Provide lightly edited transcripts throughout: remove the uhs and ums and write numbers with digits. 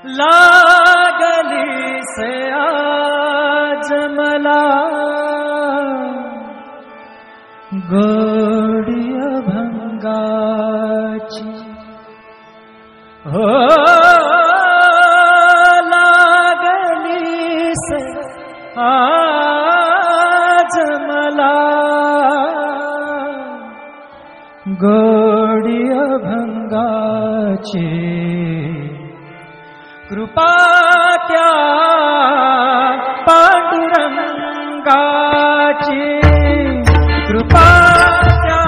लागली से आज मला गोडी अभंगाची हो लागली से आज मला गोडी अभंगाची कृपा त्या पांडुरंगाची कृपा त्या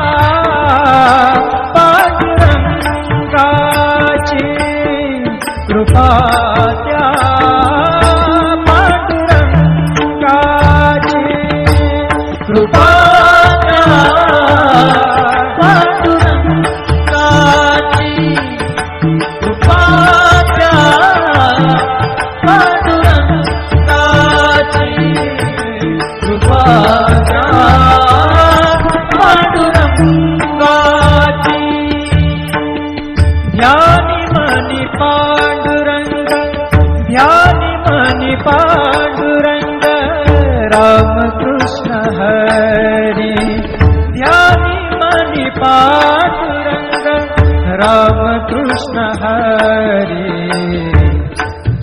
पांडुरंगाची कृपा त्या पांडुरंगाची कृपा त्या पांडुरंगाची कृपा त्या पांडुरंगाची कृपा त्या पांडुरंगाची ध्यानी मनी पांडुरंग ध्यानी मनी पांडुरंग रामकृष्ण हरी ध्यानी मनी पांडुरंग रामकृष्ण हरी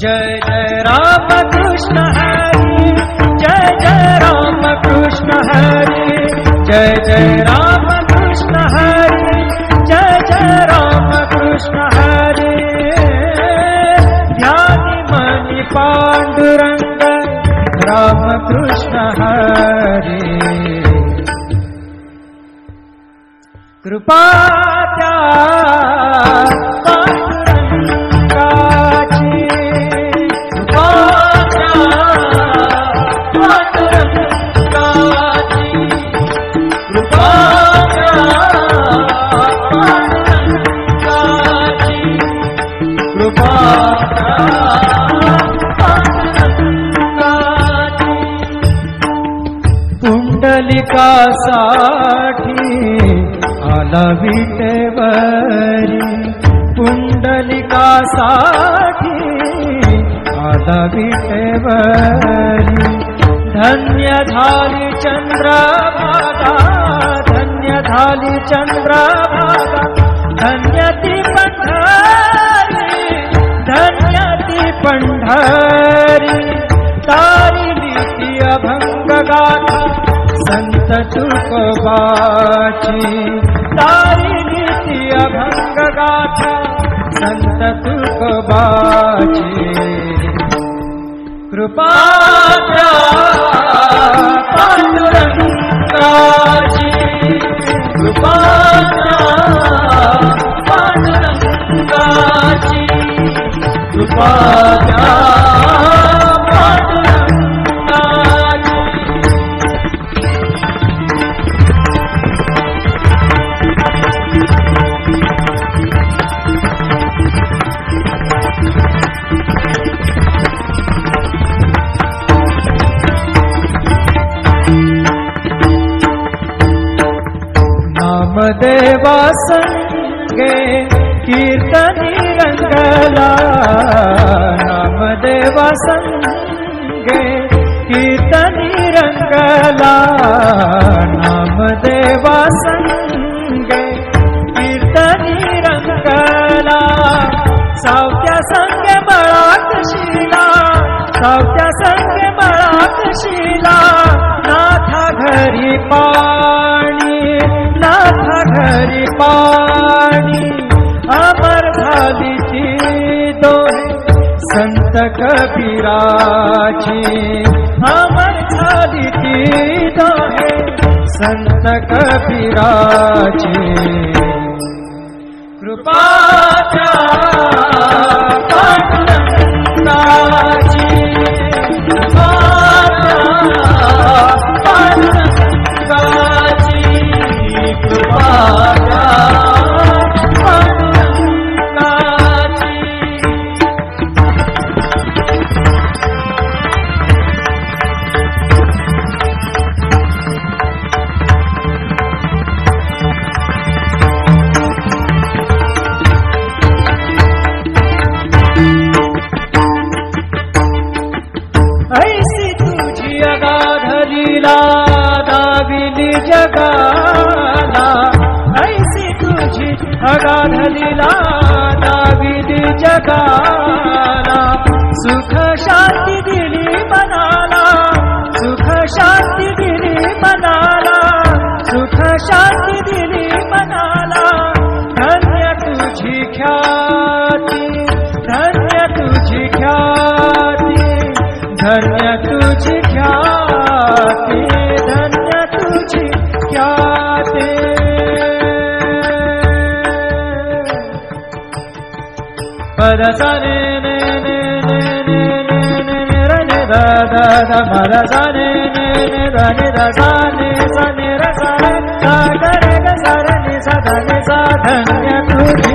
जय जय रामकृष्ण हरी जय जय रामकृष्ण हरी जय जय रामकृष्ण हरी जय जय रामकृष्ण हरी ध्यानी मनी पांडुरंग रामकृष्ण हरी कृपा त्या पांडुरंगाची कृपा त्या पांडुरंगाची कृपा त्या पांडुरंगाची कृपा त्या पांडुरंगाची पुंडलिकासाठी आला विटेवरी पुंडलिकासाठी आला विटेवरी धन्य झाली चंद्रभागा धन्य झाली चंद्रभागा धन्य ती पंढरी धन्य ती पंढरी तारिली ती अभंग गाथा संत तुकोबाची तारिली ती अभंग गाथा संत तुकोबाची कृपा त्या पांडुरंगाची कृपा त्या पांडुरंगाची कृपा त्या नामदेवा संगे कीर्तनी रंगला नामदेवा संगे कीर्तनी रंगला नामदेवा संगे कीर्तनी रंगला सावत्या संगे बळाक शिला सावत्या संगे बळाक शिला नाथा घरी पाणी नाथा घरी पाणी अमर झाली ती दोहे संत कबीराची अमर झाली ती दोहे संत कबीराची कृपा त्या पांडुरंगाची कृपा त्या पांडुरंगाची कृपा त्या पांडुरंगाची लीला दाविली जगाला, ऐसी तुझी अगाध लीला दाविली जगाला. सुख शांती दिली मनाला, सुख शांती दिली मनाला, सुख शांती दिली मनाला. धन्य तुझी ख्याती, धन्य तुझी ख्याती, धन्य तुझी ख्याती, धन्य तुझी ख्याती. पद सा ने ने ने ने ने ने ने रे ने दा दा दा मा दा सा ने ने ने दा ने दा सा ने सा ने रा सा रे सा गा रे गा सा रे ने सा दा ने सा. धन्य तुझी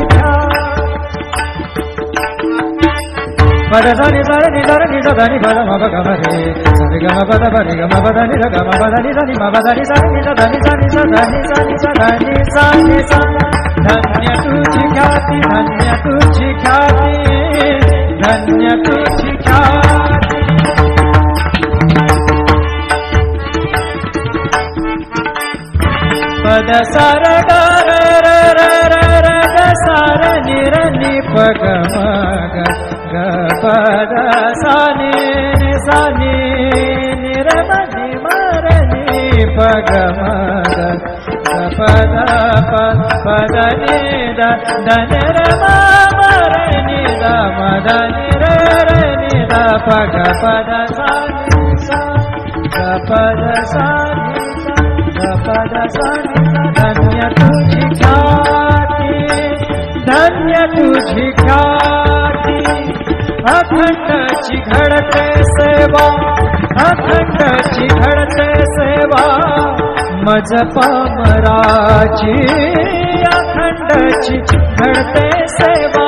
पद सा नि सा रे नि सा रे नि सा दा नि पद मा प ग म रे सा रे ग म प द प रे ग म प द नि सा ग म प द नि सा नि म प द नि सा नि सा दा नि सा नि सा दा नि सा नि सा दा नि सा नि सा. धन्य तुझी ख्याति, धन्य तुझी ख्याति, धन्य तुझी ख्याति. पद सा रे ग रे रे रे रे रे ग सा रे नि रे नि प ग म ग ग प द सा नि नि सा नि नि रे म नि म रे नि प ग म ग ग प द प प द नि द द नि रे म म रे नि द म द नि रे रे नि द प ग प द सा नि सा ग प द सा नि सा ग प द सा नि सा. धन्य तुझी ख्याति, धन्य तुझी ख्याति. अखंडची घडते सेवा, अखंडची घडते सेवा मज पामराची. अखंडची घडते सेवा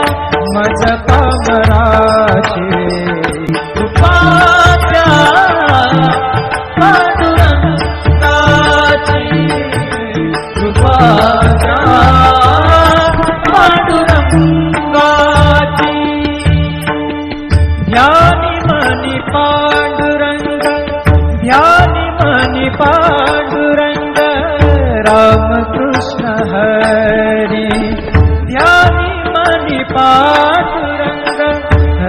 मज पामराची. कृपाच्या पांडुरंगाची, कृपाच्या पांडुरंगाची. ध्यानी मनी पांडुरंग, ध्यानी मनी पांडुरंग. रामकृष्ण हरी, ध्यानी मनी पांडुरंग.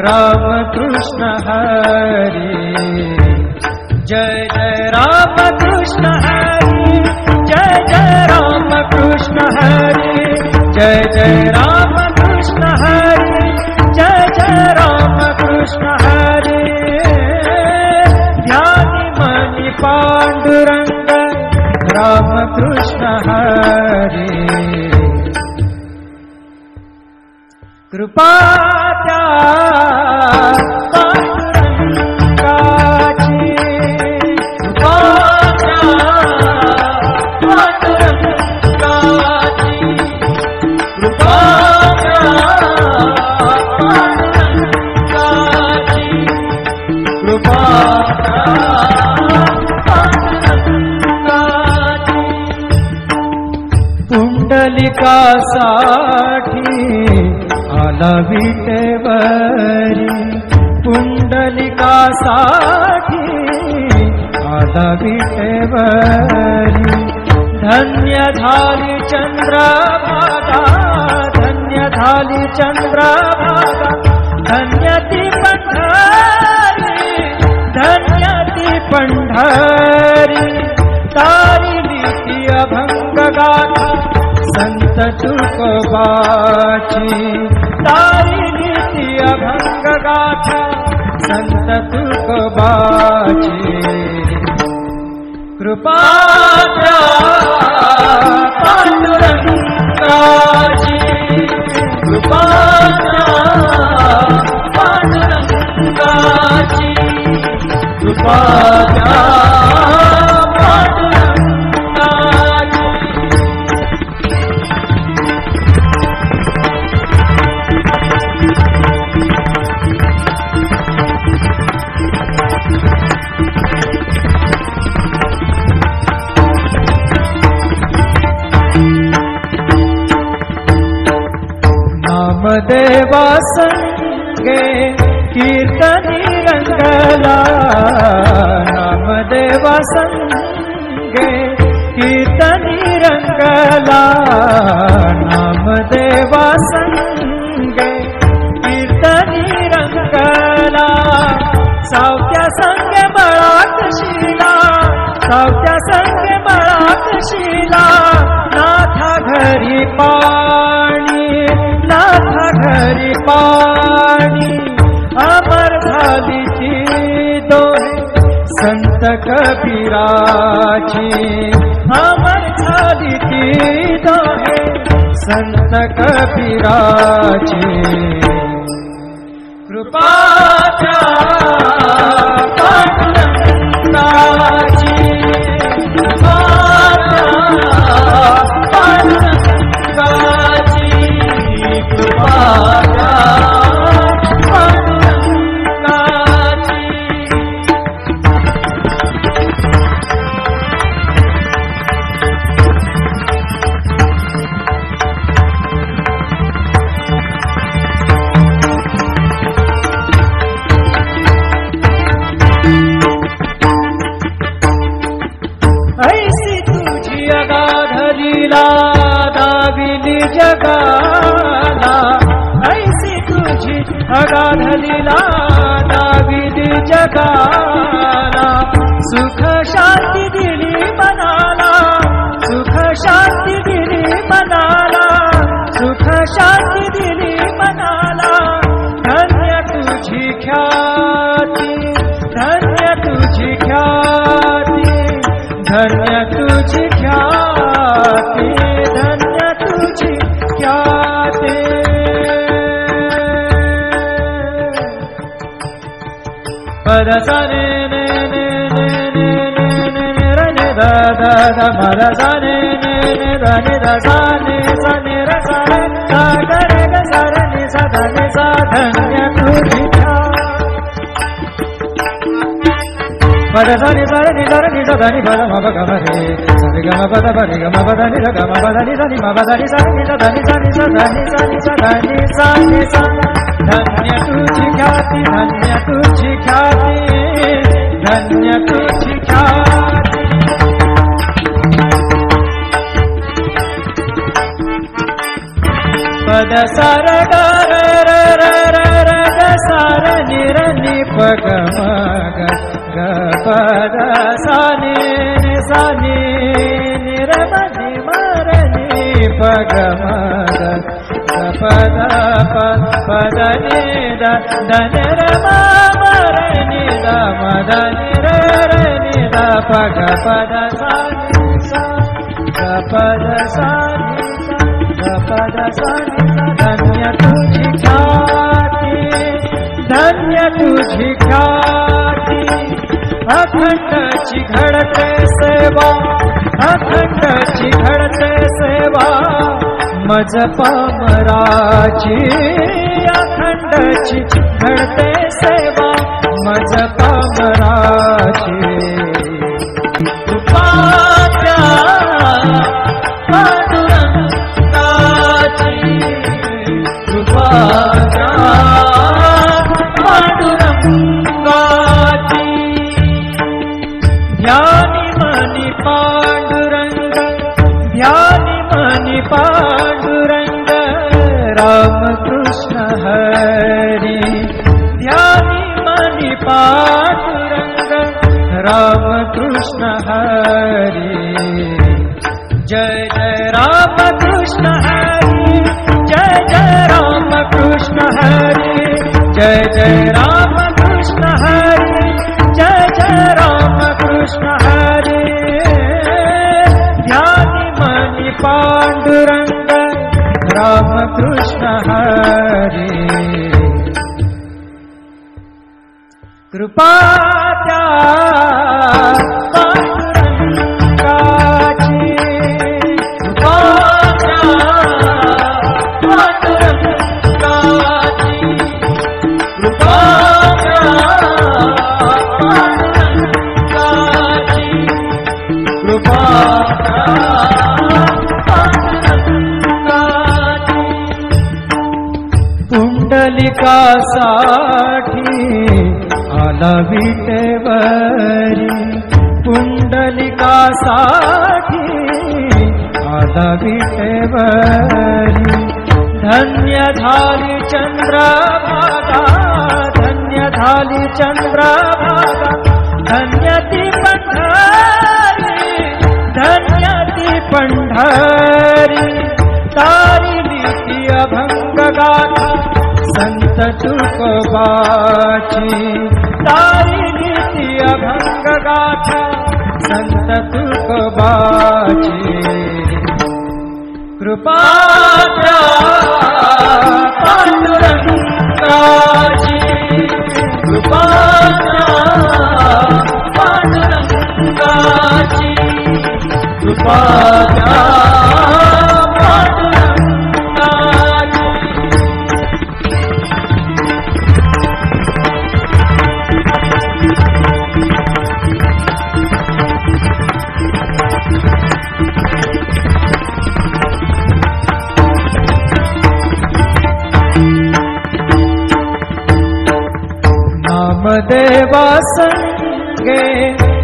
रामकृष्ण हरी. जय जय रामकृष्ण हरी, जय जय रामकृष्ण हरी, जय जय रामकृष्ण हरी, जय जय रामकृष्ण हरी. ध्यानी मनी पांडुरंग. रामकृष्ण हरी. कृपा त्या पांडुरंगाची, कृपा त्या पांडुरंगाची, कृपा त्या पांडुरंगाची, कृपा त्या पांडुरंगाची. पुंडलिकासाठी आला विटेवरी, पुंडलिकासाठी आला विटेवरी. धन्य झाली चंद्रभागा, धन्य झाली चंद्रभागा. धन्य ती पंढरी, धन्य ती पंढरी. तारिली ती अभंग गाथा संत तुकोबाची. तारिली ती अभंग गाथा संत तुकोबाची. कृपा त्या पांडुरंगाची, कृपा त्या पांडुरंगाची, कृपा त्या पांडुरंगाची. नामदेवा संगे कीर्तनी रंगला, नामदेवा संगे रंगला नामदेवा संगे कीर्तनी रंगला सावत्या संगे बळाकशीला सावत्या संगे बळाकशीला नाथा घरी पाणी नाथा घरी पाणी अमर झाली ती दोहे संत कबीराची अमर झाली ती दोहे संत कबीराची कृपाच्या पांडुरंगाची कृपाच्या पांडुरंगाची कृपाच्या जगाला ऐसी तुझी अगाधलीला दाविली जगाला सुख शांती दिली मनाला सुख शांती दिली मनाला सुख शांती दिली मनाला धन्य तुझी ख्याती धन्य तुझी ख्याती धन्य तुझी ख्याती धन्य तुझी ख्याती पद साने ने ने ने ने ने ने ने रे ने दा दा दा पद साने ने ने दा ने दा साने साने रे साने दा गा रे गा सा रे नि सा दा ने सा धन्य तुझी पद साने सा रे नि दा रे नि सा दा नि पद म प ग म रे सा रे ग म प द प रे ग म प द नि द ग म प द नि सा नि म प द नि सा नि सा दा नि सा नि सा दा नि सा नि सा दा नि सा नि सा धन्य तुझी ख्याती धन्य तुझी ख्याती धन्य तुझी ख्याती पद सार ग र र र र र ग सार नि र नि प ग म ग ग पद सा नि सा नि नि र म नि म र नि प ग म ग पद पद नि द द न र म म र नि द म द नि र र नि द प ग पद सा नि सा ग पद सा नि सा ग पद सा नि सा धन्य तुझी ख्याती धन्य तुझी ख्याती अखंडची घडते सेवा अखंडची घडते सेवा मज पामराची अखंडची घडते सेवा मज पामराची कृपाच्या पांडुरंगाची कृपाच्या पांडुरंगाची ध्यानी मनी पांडुरंग ध्यानी मनी पांडुरंग राम कृष्ण हरी ध्यानी मनी पांडुरंग राम कृष्ण हरी जय जय राम कृष्ण हरी जय जय राम कृष्ण हरी जय जय राम कृष्ण हरी जय जय राम कृष्ण हरी ध्यानी मनी पांडुरंग राम कृष्ण हरी कृपा त्या पांडुरंगाची कृपा त्या पांडुरंगाची कृपा त्या पांडुरंगाची कृपा त्या पांडुरंगाची पुंडलिकासाठी आला विटेवरी पुंडलिकासाठी राधा विटेवरी धन्य झाली चंद्रभागा धन्य झाली चंद्रभागा धन्य ती पंढरी धन्य ती पंढरी तारिली ती अभंग गाथा संत तुकोबाची तारिली ती अभंग गाथा संत तुकोबाची कृपाच्या पांडुरंगाची कृपाच्या पांडुरंगाची कृपाच्या नामदेवा संगे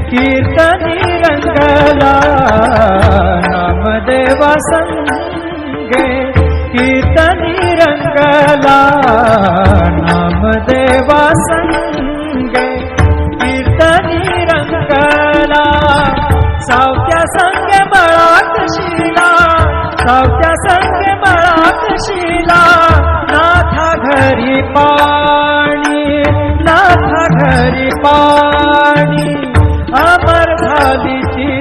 कीर्तनी रंगला नामदेवा संगे कीर्तनी रंगला नामदेवा संगे कीर्तनी रंगला सावत्या संगे बळाकशीला सावत्या संगे बळाकशीला नाथा घरी पाणी नाथा घरी पाणी अमर झाली ती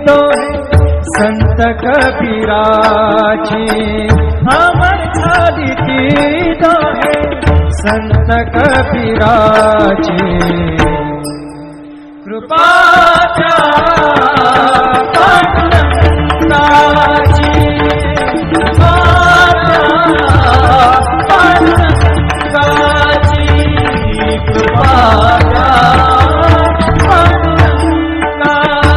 दोहे संत कबीराची अमर झाली ती दोहे संत कबीराची कृपाच्या पांडुरंगाची कृपाच्या पांडुरंगाची कृपाच्या पांडुरंगाची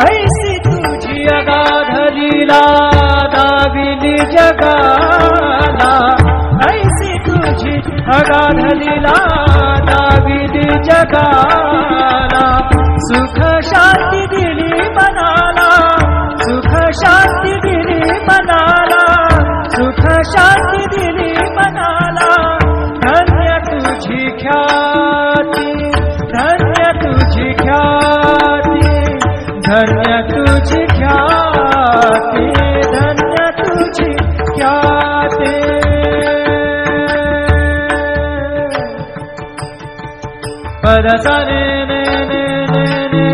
ऐसी तुझी अगाध लीला दाविली जगाला ऐसी तुझी अगाध लीला दाविली जगाला सुख शांती दिली मनाला सुख शांती दिली मनाला सुख शांती दिली मनाला धन्य तुझी ख्याती धन्य तुझी ख्याती धन्य तुझी ख्याती धन्य तुझी ख्याती पदसा ने ने ने ने ने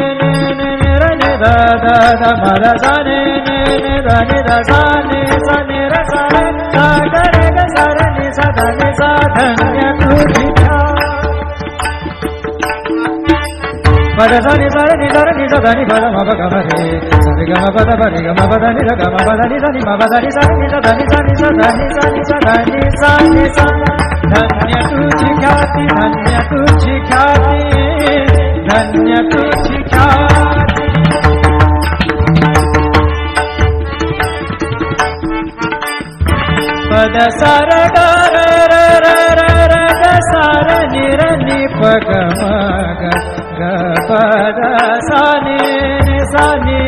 ने ने रे ने दा दा दा पदसा ने ने ने दा ने दा सा ने सा ने रा सा रे सा गा रे गा सा रे ने सा दा ने सा धन्य तुझी पदसा नि सा रे नि सा रे नि सा दा नि पद म प ग म रे सा रे ग म प द प रे ग म प द नि सा ग म प द नि सा नि म प द नि सा नि सा दा नि सा नि सा दा नि सा नि सा दा नि सा नि सा धन्य तुझी ख्याती धन्य तुझी ख्याती धन्य तुझी ख्याती पद सार ग र र र र र ग सार नि र नि प ग म ग ग पद सा नि सा नि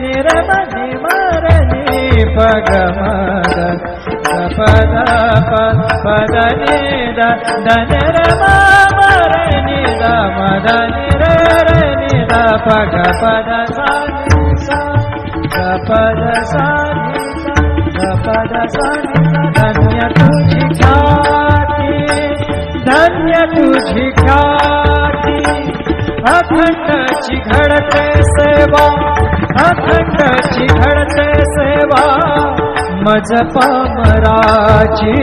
नि र म नि म र नि प ग म ग ग पद प पद नि द द न र म म र नि द म द नि र र नि द प ग पद सा नि सा ग पद सा नि सा ग पद सा नि धन्य तुझी ख्याती धन्य तुझी ख्याती अखंडची घडते सेवा अखंडची घडते सेवा मज पामराची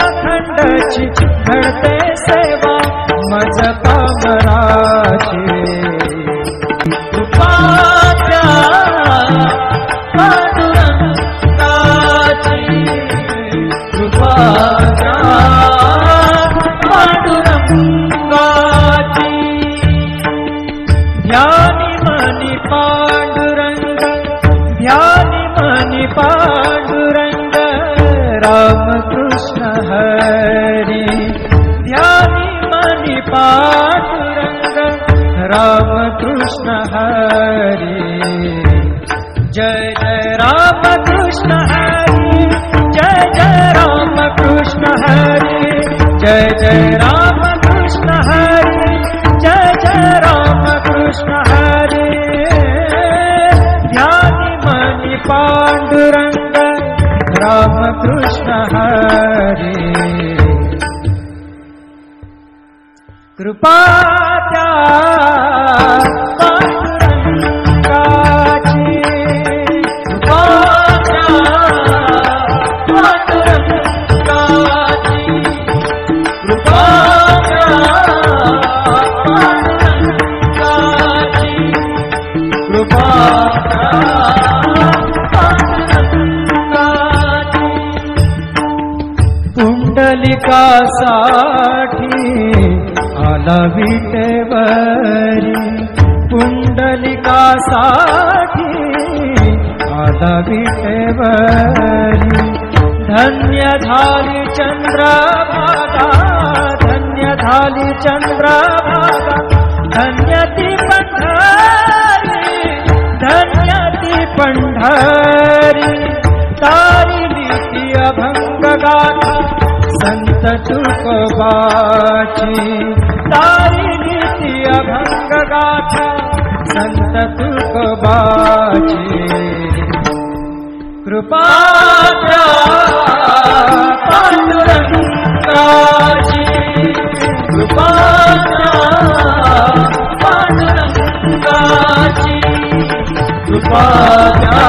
अखंडची घडते सेवा मज पामराची कृपाच्या पांडुरंगाची कृपाच्या पांडुरंगाची या राम कृष्ण हरि ध्यानी मणि पांडुरंग राम कृष्ण हरि जय जय राम कृष्ण हरि जय जय राम कृष्ण हरि जय जय राम कृष्ण हरि जय जय राम कृष्ण हरि ध्यानी मणि पांडुरंग राम कृष्ण हरि कृपा त्या पुंडलिकासाठी आला विटेवरी पुंडलिकासाठी आला विटेवरी धन्य झाली चंद्रभागा धन्य झाली चंद्रभागा धन्य ती पंढरी धन्य ती पंढरी तारिली ती अभंग गाथा संत तुकोबाची तारिली ती अभंग गाथा संत तुकोबाची कृपा त्या पांडुरंगाची कृपा त्या पांडुरंगाची कृपा त्या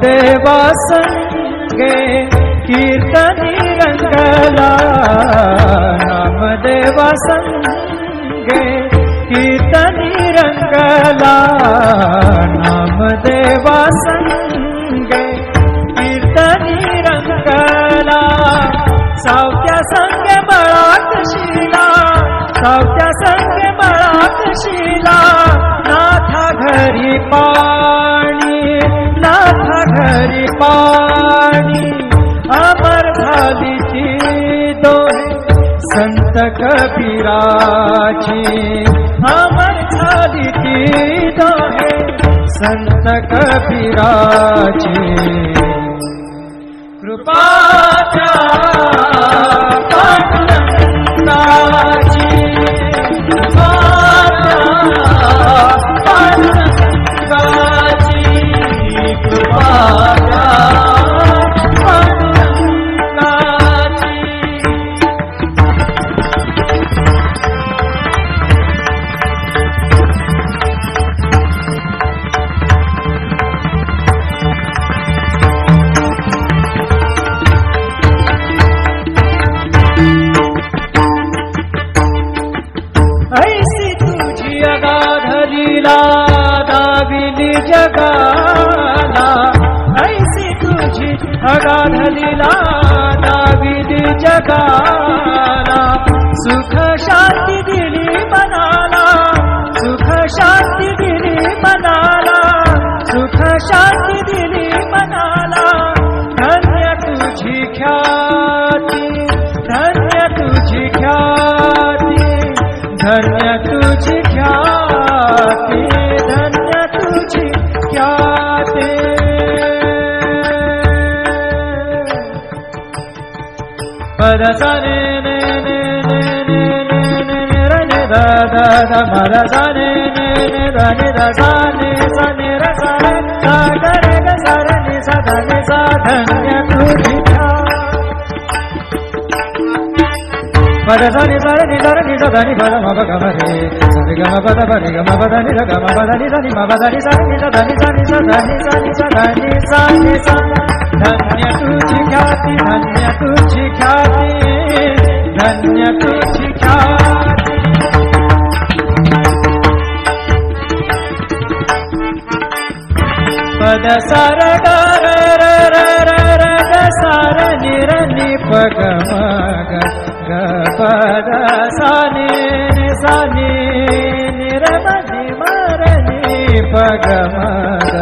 देवा संगे कीर्तनी रंगला नामदेवा संगे कीर्तनी रंगला नामदेवा संगे कीर्तनी रंगला सावत्या संगे बळाक शिला सावत्या संगे बळाक शिला नाथा घरी पाणी नाथा घरी पाणी अमर झाली ती दोहे संत कबीराची अमर झाली ती दोहे संत कबीराची कृपा त्या पांडुरंगाची कृपा त्या पांडुरंगाची कृपा त्या पांडुरंगाची ऐसी तुझी अगाध लीला दाविली जगाला ऐसी तुझी अगाध लीला दाविली जगाला सुख शांती दिली मनाला सुख शांती दिली मनाला सुख शांती दिली मनाला धन्य तुझी ख्याती धन्य तुझी ख्याती धन्य तुझी ख्याती धन्य तुझी ख्याती पदसने ने ने ने ने ने ने रे ने दा दा दा पदसने ने ने दा ने दा सा ने सा ने रे सा रे सा गा रे गा सा रे ने सा धा ने सा धन्य तुझी पदसने सा रे नि सा रे नि सा धा नि पद म प ग म रे सा रे ग म प द प रे ग म प द नि सा ग म प द नि सा नि म प द नि सा नि सा धा नि सा नि सा धा नि सा नि सा धा नि सा नि सा धन्य तुझी ख्याती धन्य तुझी ख्याती धन्य तुझी ख्याती द सा रे गा रे रे रे रे रे ग सा रे नि रे नि प ग म ग ग प द सा नि सा नि नि रे म नि म रे नि प ग म ग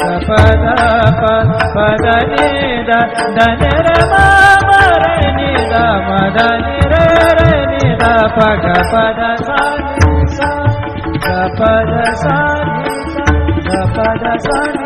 ग प द नि द द नि रे म म रे नि द म द नि रे रे नि द प ग प द सा नि सा ग प द सा नि सा ग प द सा